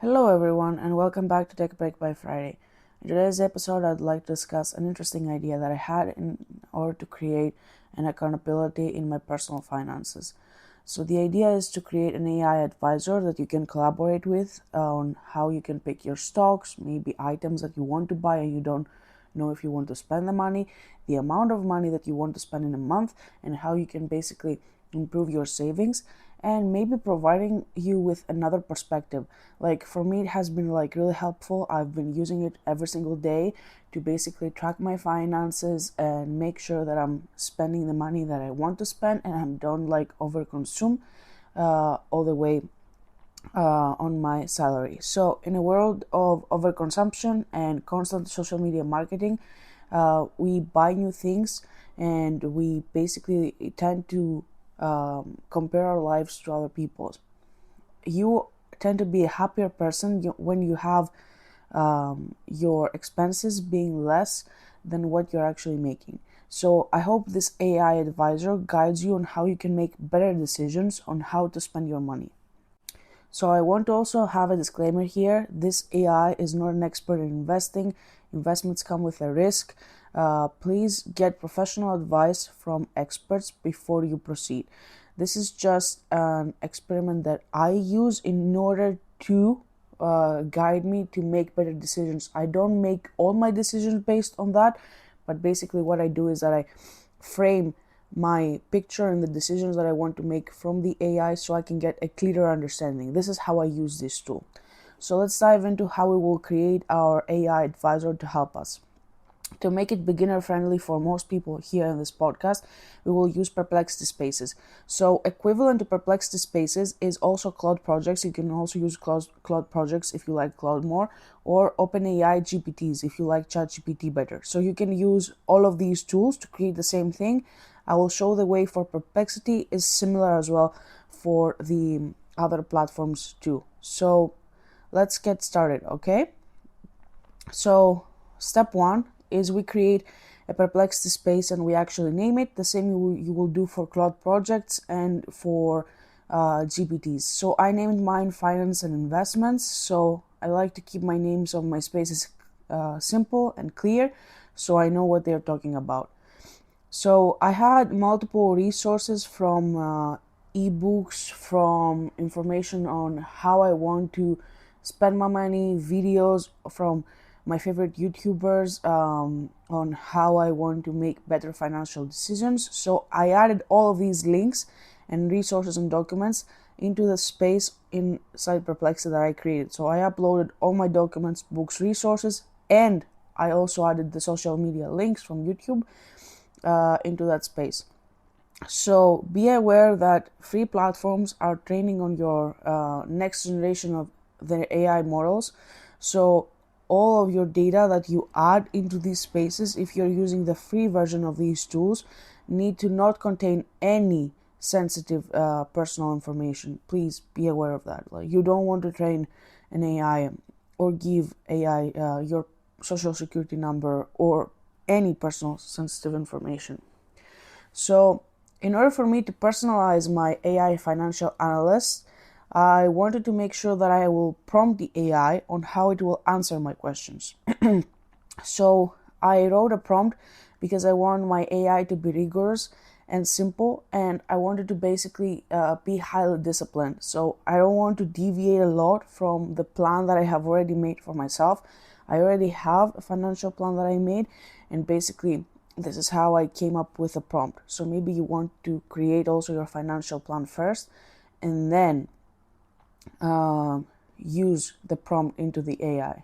Hello everyone and welcome back to Tech Break by Friday. In today's episode, I'd like to discuss an interesting idea that I had in order to create an accountability in my personal finances. So the idea is to create an AI advisor that you can collaborate with on how you can pick your stocks, maybe items that you want to buy and you don't know if you want to spend the money, the amount of money that you want to spend in a month, and how you can basically improve your savings, and maybe providing you with another perspective. Like for me, it has been really helpful. I've been using it every single day to basically track my finances and make sure that I'm spending the money that I want to spend and I don't overconsume all the way on my salary. So in a world of overconsumption and constant social media marketing, we buy new things and we basically tend to compare our lives to other people's. You tend to be a happier person when you have your expenses being less than what you're actually making. So I hope this AI advisor guides you on how you can make better decisions on how to spend your money. So I want to also have a disclaimer here. This AI is not an expert in investing. Investments come with a risk. Please get professional advice from experts before you proceed. This is just an experiment that I use in order to guide me to make better decisions. I don't make all my decisions based on that, but basically what I do is that I frame my picture and the decisions that I want to make from the AI so I can get a clearer understanding. This is how I use this tool. So let's dive into how we will create our AI advisor to help us. To make it beginner friendly for most people here in this podcast, we will use Perplexity Spaces. So equivalent to Perplexity Spaces is also Claude Projects. You can also use Claude Projects if you like Claude more, or OpenAI GPTs if you like ChatGPT better. So you can use all of these tools to create the same thing. I will show the way for Perplexity is similar as well for the other platforms too. So let's get started, okay? So step one is we create a Perplexity space and we actually name it. The same you will do for Claude Projects and for GPTs. So I named mine Finance and Investments. So I like to keep my names of my spaces simple and clear so I know what they're talking about. So I had multiple resources from ebooks, from information on how I want to spend my money, videos from my favorite YouTubers on how I want to make better financial decisions. So I added all of these links and resources and documents into the space inside Perplexity that I created. So I uploaded all my documents, books, resources, and I also added the social media links from YouTube into that space. So be aware that free platforms are training on your next generation of the AI models. So all of your data that you add into these spaces, if you're using the free version of these tools, need to not contain any sensitive personal information. Please be aware of that. Like, you don't want to train an AI or give AI your social security number or any personal sensitive information. So in order for me to personalize my AI financial analyst, I wanted to make sure that I will prompt the AI on how it will answer my questions. So I wrote a prompt because I want my AI to be rigorous and simple, and I wanted to basically be highly disciplined. So I don't want to deviate a lot from the plan that I have already made for myself. I already have a financial plan that I made, and basically this is how I came up with a prompt. So maybe you want to create also your financial plan first and then use the prompt into the AI.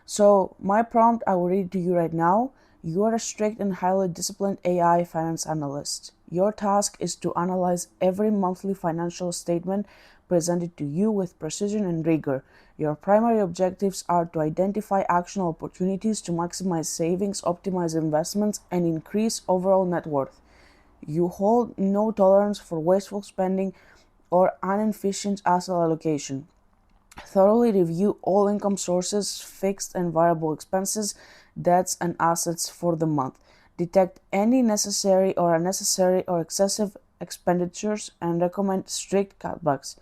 So my prompt, I will read to you right now. You are a strict and highly disciplined AI finance analyst. Your task is to analyze every monthly financial statement presented to you with precision and rigor. Your primary objectives are to identify actionable opportunities to maximize savings, optimize investments, and increase overall net worth. You hold no tolerance for wasteful spending or inefficient asset allocation. Thoroughly review all income sources, fixed and variable expenses, debts, and assets for the month. Detect any necessary or unnecessary or excessive expenditures and recommend strict cutbacks.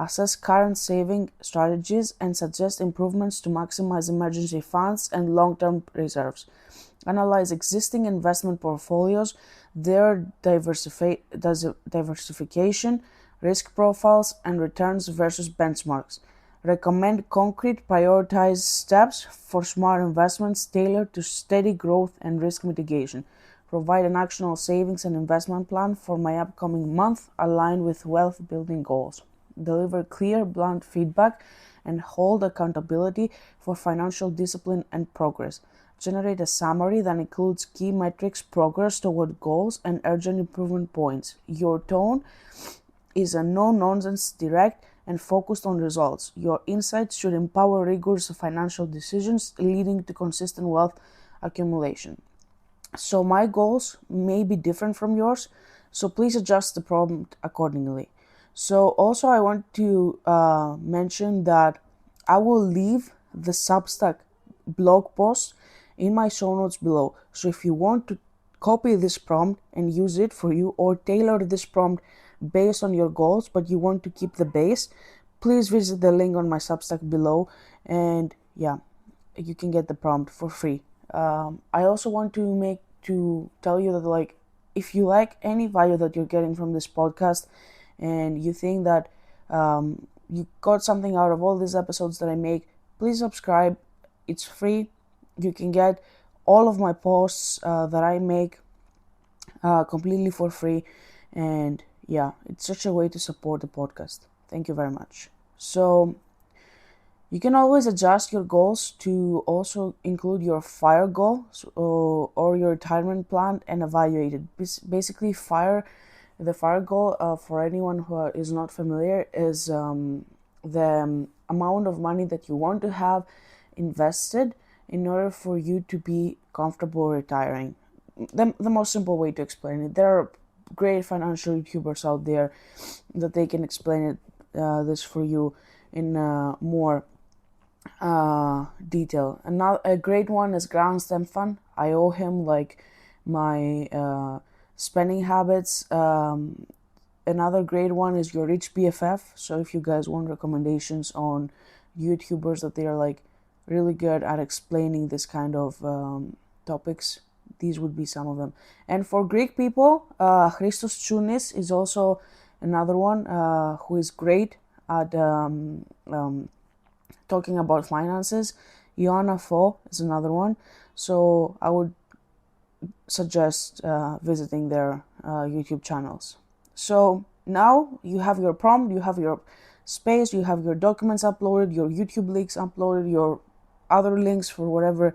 assess current saving strategies, and suggest improvements to maximize emergency funds and long-term reserves. Analyze existing investment portfolios, their diversification, risk profiles, and returns versus benchmarks. Recommend concrete, prioritized steps for smart investments tailored to steady growth and risk mitigation. Provide an actionable savings and investment plan for my upcoming month aligned with wealth building goals. Deliver clear, blunt feedback and hold accountability for financial discipline and progress. Generate a summary that includes key metrics, progress toward goals, and urgent improvement points. Your tone is a no-nonsense, direct, and focused on results. Your insights should empower rigorous financial decisions, leading to consistent wealth accumulation. So my goals may be different from yours, so please adjust the prompt accordingly. So also I want to mention that I will leave the Substack blog post in my show notes below. So if you want to copy this prompt and use it for you, or tailor this prompt based on your goals, but you want to keep the base, please visit the link on my Substack below, and yeah, you can get the prompt for free. I also want to tell you that, like, if you like any value that you're getting from this podcast, and you think that you got something out of all these episodes that I make, please subscribe. It's free. You can get all of my posts that I make completely for free, and yeah, it's such a way to support the podcast. Thank you very much. So you can always adjust your goals to also include your FIRE goal or your retirement plan and evaluate it. Basically, the FIRE goal, for anyone who is not familiar, is the amount of money that you want to have invested in order for you to be comfortable retiring. The most simple way to explain it. There are great financial YouTubers out there that they can explain it this for you in more detail. Another a great one is Grant Stempfan. I owe him like my spending habits. Another great one is Your Rich BFF. So if you guys want recommendations on YouTubers that they are like really good at explaining this kind of topics, these would be some of them. And for Greek people, Christos Tsounis is also another one who is great at talking about finances. Ioanna Fo is another one. So I would suggest visiting their YouTube channels. So now you have your prompt, you have your space, you have your documents uploaded, your YouTube links uploaded, your other links for whatever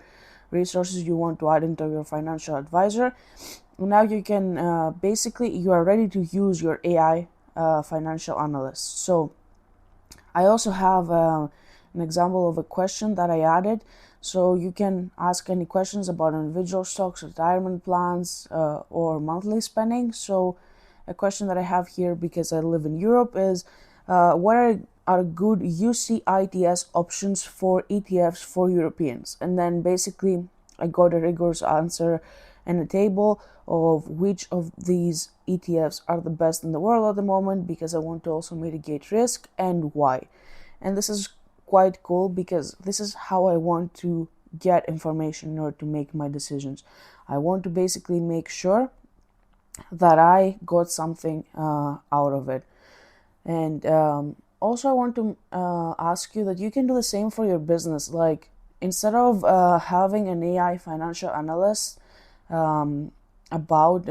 resources you want to add into your financial advisor. Now you can basically, you are ready to use your AI financial analyst. So I also have an example of a question that I added. So you can ask any questions about individual stocks, retirement plans, or monthly spending. So a question that I have here, because I live in Europe, is what are good UCITS options for ETFs for Europeans? And then basically I got a rigorous answer and a table of which of these ETFs are the best in the world at the moment, because I want to also mitigate risk and why. And this is quite cool because this is how I want to get information in order to make my decisions. I want to basically make sure that I got something out of it. And also I want to ask you that you can do the same for your business. Like, instead of having an AI financial analyst about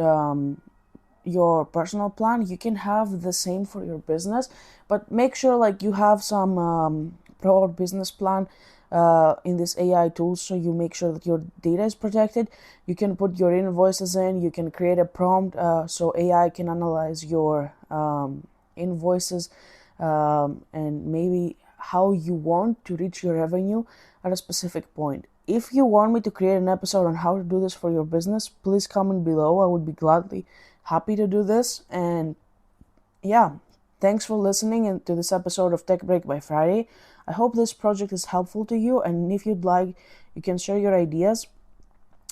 your personal plan, you can have the same for your business, but make sure like you have some pro business plan in this AI tool, so you make sure that your data is protected. You can put your invoices in, you can create a prompt so AI can analyze your invoices and maybe how you want to reach your revenue at a specific point. If you want me to create an episode on how to do this for your business, please comment below. I would be gladly happy to do this. And yeah, thanks for listening to this episode of Tech Break by Friday. I hope this project is helpful to you, and if you'd like, you can share your ideas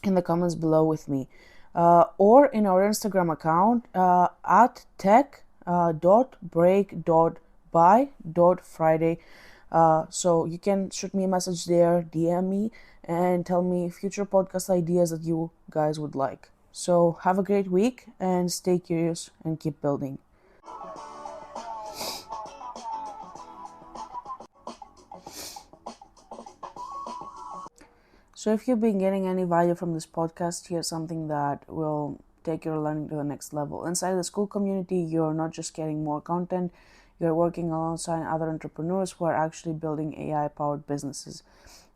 in the comments below with me, or in our Instagram account at tech.break.by. by.friday. So you can shoot me a message there, DM me, and tell me future podcast ideas that you guys would like. So have a great week and stay curious and keep building. So if you've been getting any value from this podcast, here's something that will take your learning to the next level. Inside the school community, you're not just getting more content, you're working alongside other entrepreneurs who are actually building AI-powered businesses.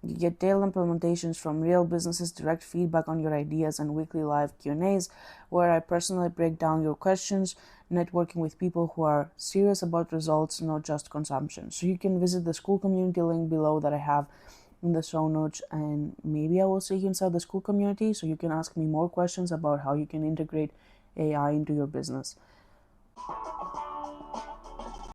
You get daily implementations from real businesses, direct feedback on your ideas, and weekly live Q&As where I personally break down your questions, networking with people who are serious about results, not just consumption. So you can visit the school community link below that I have in the show notes, and maybe I will see you inside the school community so you can ask me more questions about how you can integrate AI into your business.